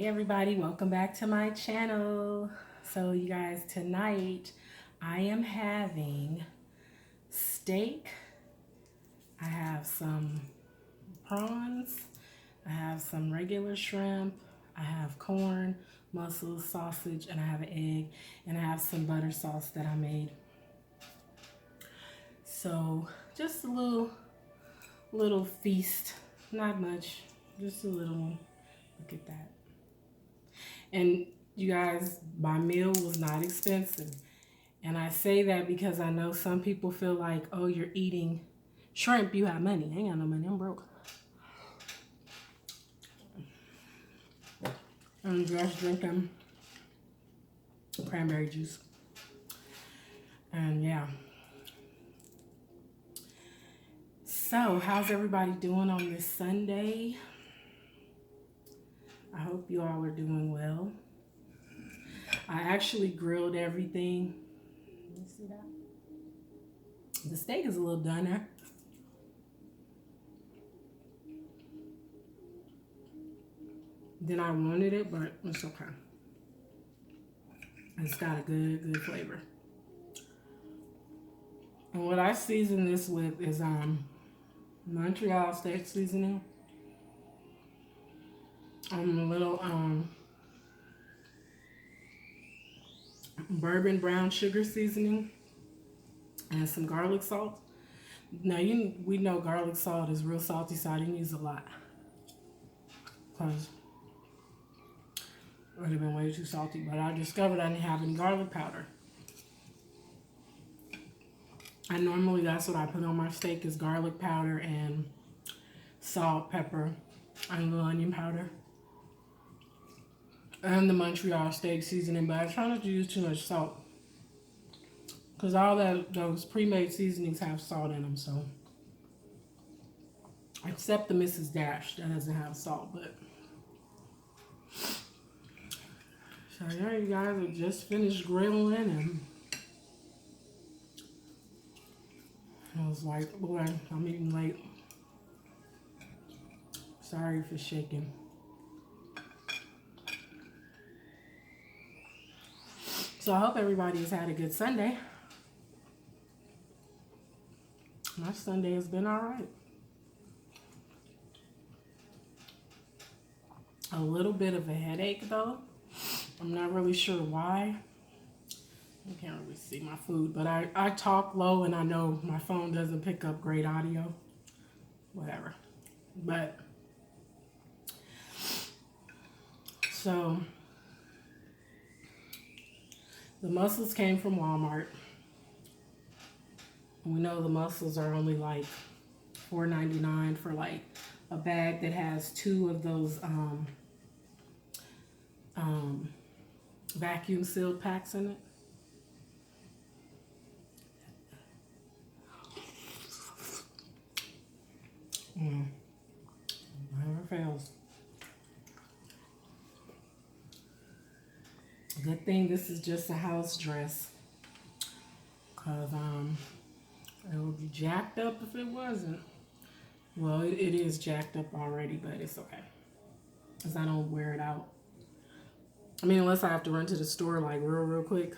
Hey everybody, welcome back to my channel. So you guys, tonight I am having steak. I have some prawns. I have some regular shrimp. I have corn, mussels, sausage, and I have an egg. And I have some butter sauce that I made. So just a little feast. Not much, just a little one. Look at that. And you guys, my meal was not expensive. And I say that because I know some people feel like, oh, you're eating shrimp, you have money. I ain't got no money, I'm broke. I'm just drinking cranberry juice. And yeah. So, how's everybody doing on this Sunday? I hope you all are doing well. I actually grilled everything. You see that? The steak is a little done than I wanted it, but it's okay. It's got a good flavor. And what I season this with is Montreal steak seasoning. A little bourbon brown sugar seasoning and some garlic salt. Now we know garlic salt is real salty, so I didn't use a lot because it would have been way too salty. But I discovered I didn't have any garlic powder. And normally that's what I put on my steak is garlic powder and salt, pepper, and a little onion powder. And the Montreal steak seasoning, but I try not to use too much salt because all those pre-made seasonings have salt in them. So, except the Mrs. Dash that doesn't have salt, but so yeah, you guys have just finished grilling, and I was like, boy, I'm eating late. Sorry for shaking. So I hope everybody has had a good Sunday. My Sunday has been all right. A little bit of a headache though. I'm not really sure why. You can't really see my food, but I talk low and I know my phone doesn't pick up great audio. Whatever. But so the mussels came from Walmart. We know the mussels are only like $4.99 for like a bag that has 2 of those vacuum sealed packs in it. Never fails. Good thing this is just a house dress, cause it would be jacked up if it wasn't. Well, it is jacked up already, but it's okay, cause I don't wear it out. I mean, unless I have to run to the store like real quick.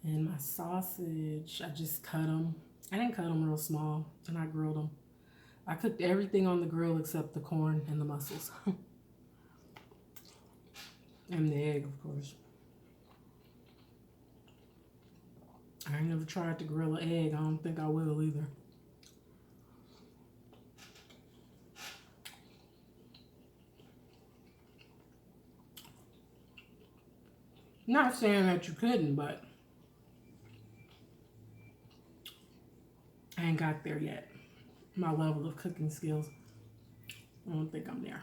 And my sausage, I just cut them. I didn't cut them real small, and I grilled them. I cooked everything on the grill except the corn and the mussels. And the egg, of course. I ain't never tried to grill an egg. I don't think I will either. Not saying that you couldn't, but I ain't got there yet. My level of cooking skills, I don't think I'm there.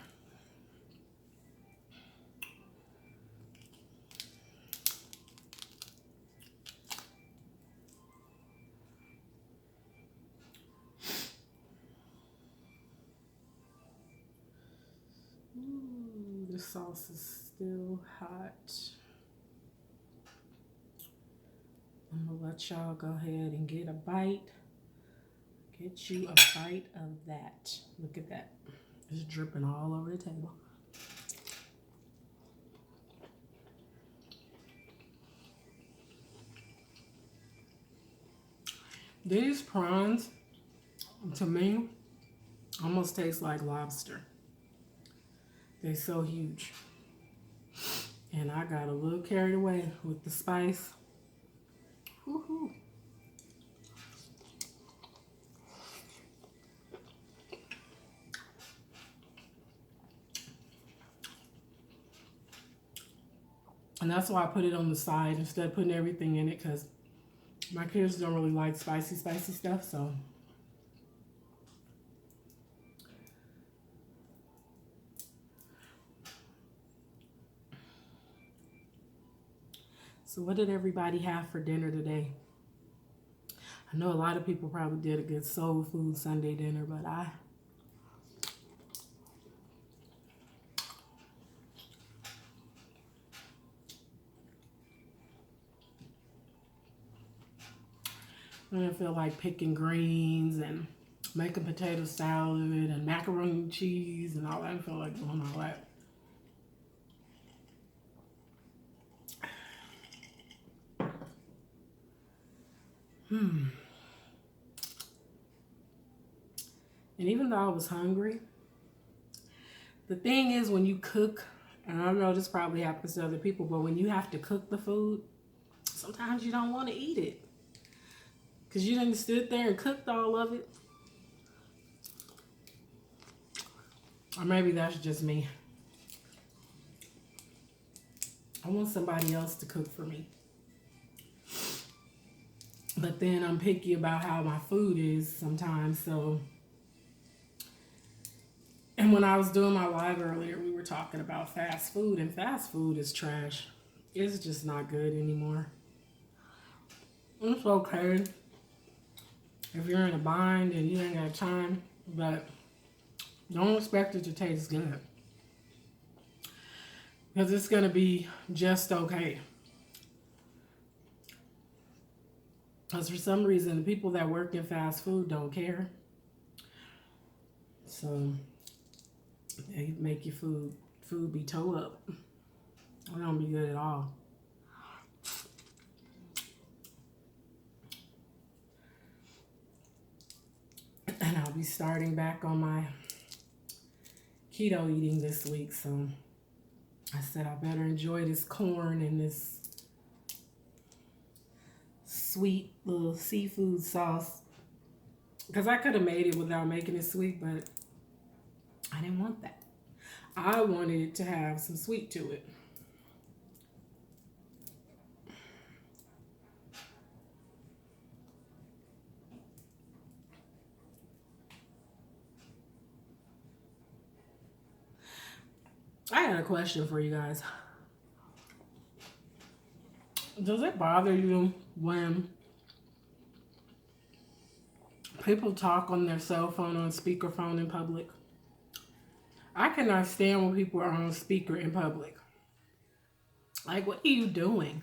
Ooh, the sauce is still hot. And I'm gonna let y'all go ahead and get a bite. Get you a bite of that. Look at that. It's dripping all over the table. These prawns, to me, almost taste like lobster. They're so huge. And I got a little carried away with the spice. Woohoo. And that's why I put it on the side instead of putting everything in it, because my kids don't really like spicy stuff, so. So what did everybody have for dinner today? I know a lot of people probably did a good soul food Sunday dinner, but I didn't feel like picking greens and making potato salad and macaroni and cheese and all that. I didn't feel like doing all that. And even though I was hungry, the thing is when you cook, and I know this probably happens to other people, but when you have to cook the food, sometimes you don't want to eat it. Because you didn't sit there and cooked all of it. Or maybe that's just me. I want somebody else to cook for me. But then I'm picky about how my food is sometimes, so. And when I was doing my live earlier, we were talking about fast food, and fast food is trash. It's just not good anymore. It's okay if you're in a bind and you ain't got time, but don't expect it to taste good. Because it's going to be just okay. Because for some reason, the people that work in fast food don't care. So they make your food be toe up. It don't be good at all. And I'll be starting back on my keto eating this week, so I said I better enjoy this corn and this sweet little seafood sauce, because I could have made it without making it sweet, but I didn't want that. I wanted it to have some sweet to it. I had a question for you guys. Does it bother you when people talk on their cell phone on speakerphone in public? I cannot stand when people are on speaker in public. Like, what are you doing?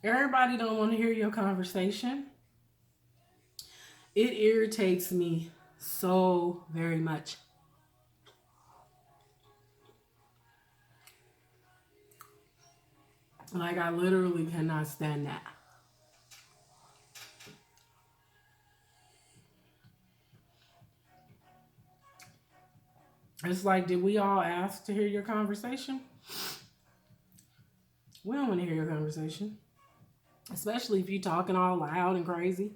Everybody don't want to hear your conversation. It irritates me so very much. Like, I literally cannot stand that. It's like, did we all ask to hear your conversation? We don't want to hear your conversation. Especially if you're talking all loud and crazy.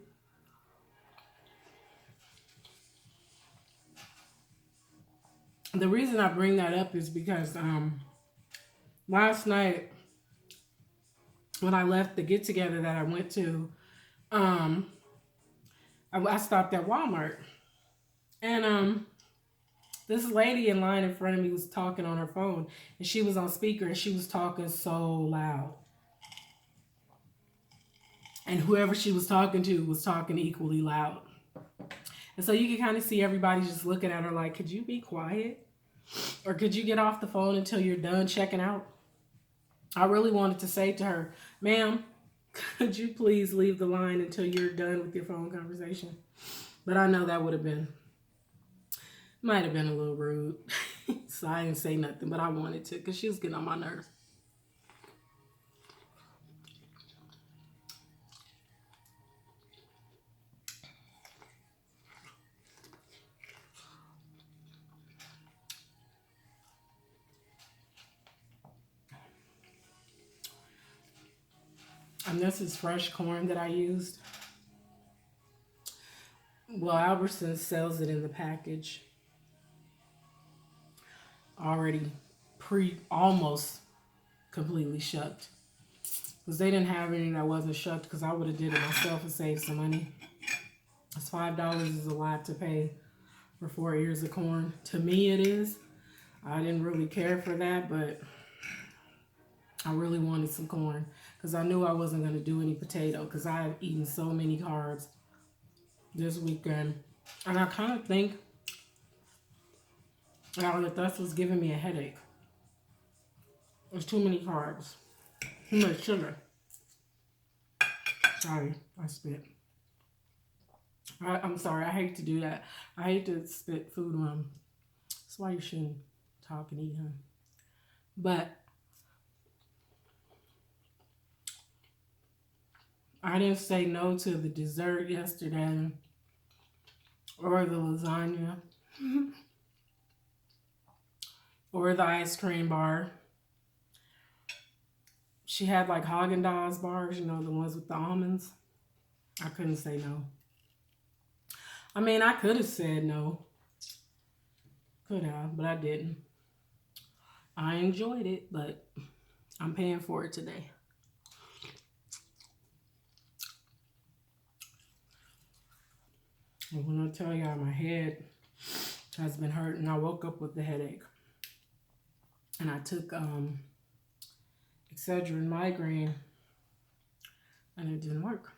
The reason I bring that up is because last night, when I left the get-together that I went to, I stopped at Walmart. And this lady in line in front of me was talking on her phone. And she was on speaker and she was talking so loud. And whoever she was talking to was talking equally loud. And so you can kind of see everybody just looking at her like, could you be quiet? Or could you get off the phone until you're done checking out? I really wanted to say to her, ma'am, Could you please leave the line until you're done with your phone conversation? But I know that might have been a little rude. So I didn't say nothing, but I wanted to because she was getting on my nerves. And this is fresh corn that I used. Well, Albertsons sells it in the package already almost completely shucked. Because they didn't have any that wasn't shucked, because I would have did it myself and saved some money. It's $5 is a lot to pay for 4 ears of corn. To me it is. I didn't really care for that, but I really wanted some corn. Because I knew I wasn't going to do any potato, because I have eaten so many carbs this weekend. And I kind of think that that's what's giving me a headache. There's too many carbs. Too much sugar. Sorry, I spit. I'm sorry, I hate to do that. I hate to spit food on. That's why you shouldn't talk and eat, huh? But I didn't say no to the dessert yesterday or the lasagna or the ice cream bar. She had like Haagen-Dazs bars, you know, the ones with the almonds. I couldn't say no. I mean, I could have said no. Could have, but I didn't. I enjoyed it, but I'm paying for it today. And when I tell y'all my head has been hurting, I woke up with the headache. And I took Excedrin migraine, and it didn't work.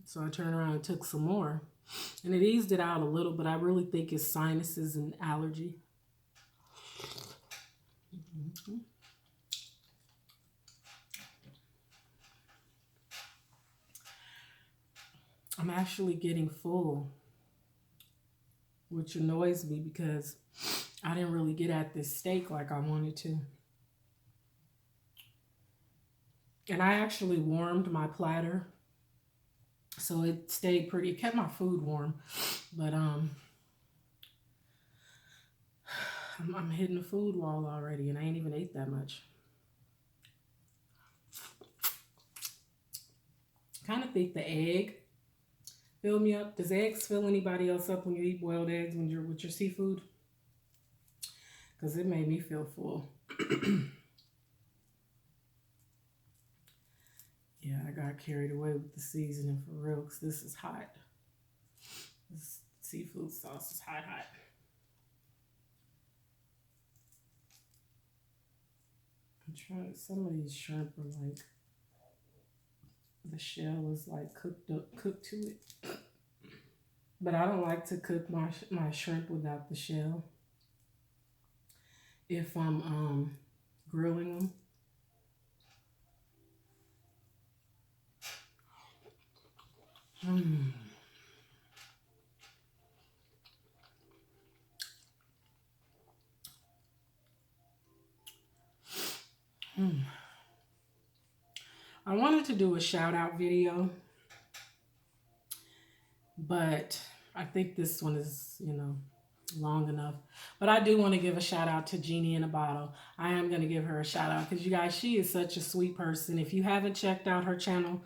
So I turned around and took some more. And it eased it out a little, but I really think it's sinuses and allergy. Mm-hmm. I'm actually getting full, which annoys me because I didn't really get at this steak like I wanted to. And I actually warmed my platter, so it stayed pretty. It kept my food warm, but I'm hitting the food wall already, and I ain't even ate that much. Kind of think the egg filled me up. Does eggs fill anybody else up when you eat boiled eggs when you're with your seafood? Because it made me feel full. Yeah, I got carried away with the seasoning for real, because this is hot. This seafood sauce is hot, hot. I'm trying, some of these shrimp are like, the shell is like cooked to it. But I don't like to cook my shrimp without the shell if I'm grilling them. I wanted to do a shout out video, but I think this one is, long enough. But I do want to give a shout out to Genie in a Bottle. I am going to give her a shout out because, you guys, she is such a sweet person. If you haven't checked out her channel,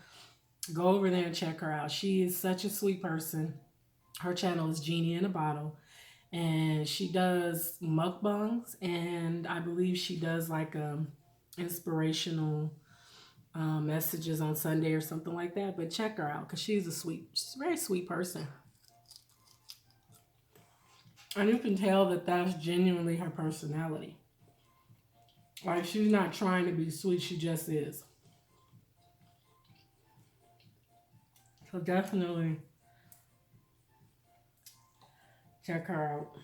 go over there and check her out. She is such a sweet person. Her channel is Genie in a Bottle. And she does mukbangs, and I believe she does like inspirational messages on Sunday or something like that. But check her out because she's a very sweet person. And you can tell that that's genuinely her personality. Like, she's not trying to be sweet, she just is. So definitely check her out.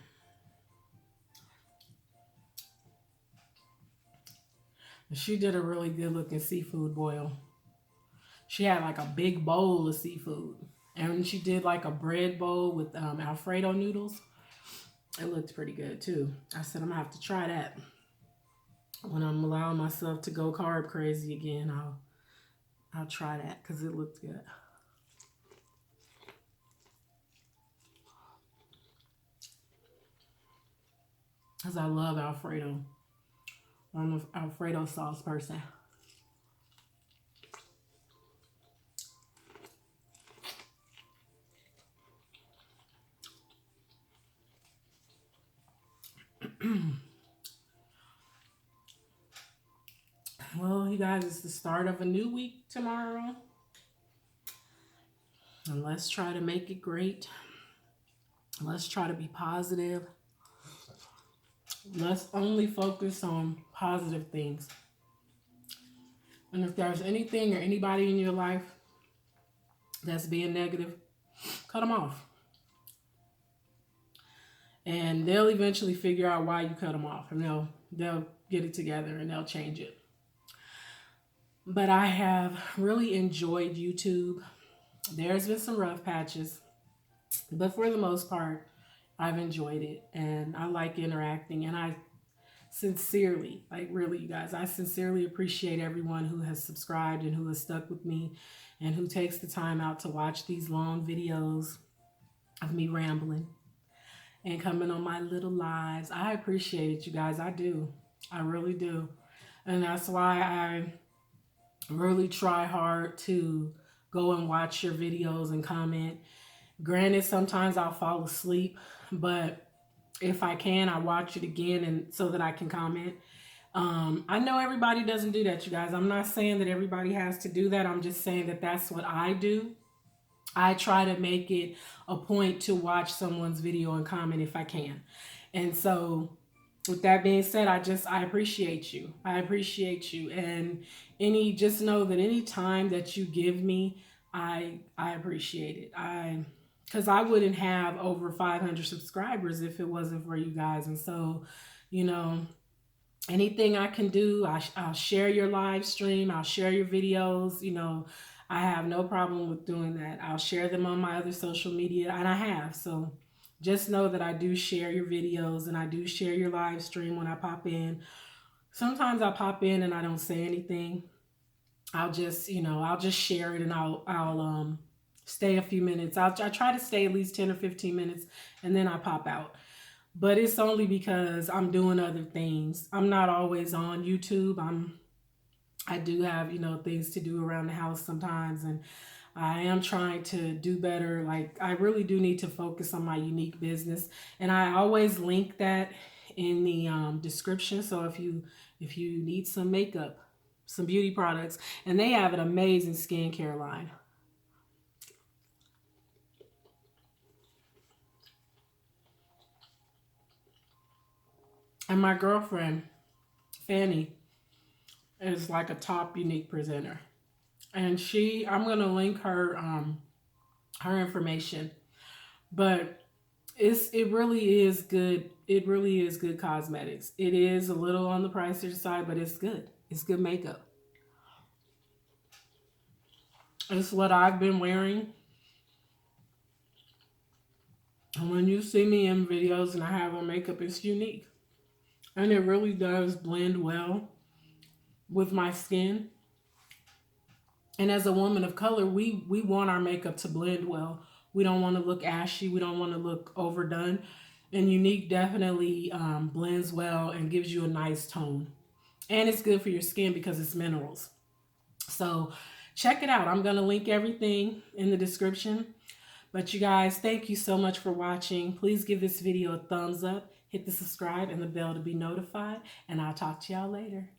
She did a really good looking seafood boil. She had like a big bowl of seafood. And she did like a bread bowl with Alfredo noodles. It looked pretty good too. I said I'm gonna have to try that. When I'm allowing myself to go carb crazy again, I'll try that because it looked good. Because I love Alfredo. I'm an Alfredo sauce person. Well, you guys, it's the start of a new week tomorrow. And let's try to make it great. Let's try to be positive. Let's only focus on positive things. And if there's anything or anybody in your life that's being negative, cut them off. And they'll eventually figure out why you cut them off. And they'll get it together and they'll change it. But I have really enjoyed YouTube. There's been some rough patches. But for the most part, I've enjoyed it. And I like interacting. And I sincerely, like really, you guys, I sincerely appreciate everyone who has subscribed and who has stuck with me and who takes the time out to watch these long videos of me rambling and coming on my little lives. I appreciate it, you guys. I do. I really do. And that's why I really try hard to go and watch your videos and comment. Granted, sometimes I'll fall asleep, but if I can, I watch it again and so that I can comment. I know everybody doesn't do that, you guys. I'm not saying that everybody has to do that. I'm just saying that that's what I do. I try to make it a point to watch someone's video and comment if I can. And so with that being said, I appreciate you. I appreciate you. And just know that any time that you give me, I appreciate it. Because I wouldn't have over 500 subscribers if it wasn't for you guys. And so, anything I can do, I'll share your live stream. I'll share your videos. I have no problem with doing that. I'll share them on my other social media, and I have. So just know that I do share your videos and I do share your live stream when I pop in. Sometimes I pop in and I don't say anything. I'll just share it and I'll stay a few minutes. I try to stay at least 10 or 15 minutes and then I pop out. But it's only because I'm doing other things. I'm not always on YouTube. I do have, things to do around the house sometimes, and I am trying to do better. Like, I really do need to focus on my unique business, and I always link that in the description. So if you need some makeup, some beauty products, and they have an amazing skincare line. And my girlfriend, Fanny, is like a top unique presenter. And I'm going to link her information. But it really is good. It really is good cosmetics. It is a little on the pricier side, but it's good. It's good makeup. It's what I've been wearing. And when you see me in videos and I have on makeup, it's unique. And it really does blend well with my skin. And as a woman of color, we want our makeup to blend well. We don't want to look ashy. We don't want to look overdone. And Unique definitely blends well and gives you a nice tone. And it's good for your skin because it's minerals. So check it out. I'm going to link everything in the description. But you guys, thank you so much for watching. Please give this video a thumbs up. Hit the subscribe and the bell to be notified. And I'll talk to y'all later.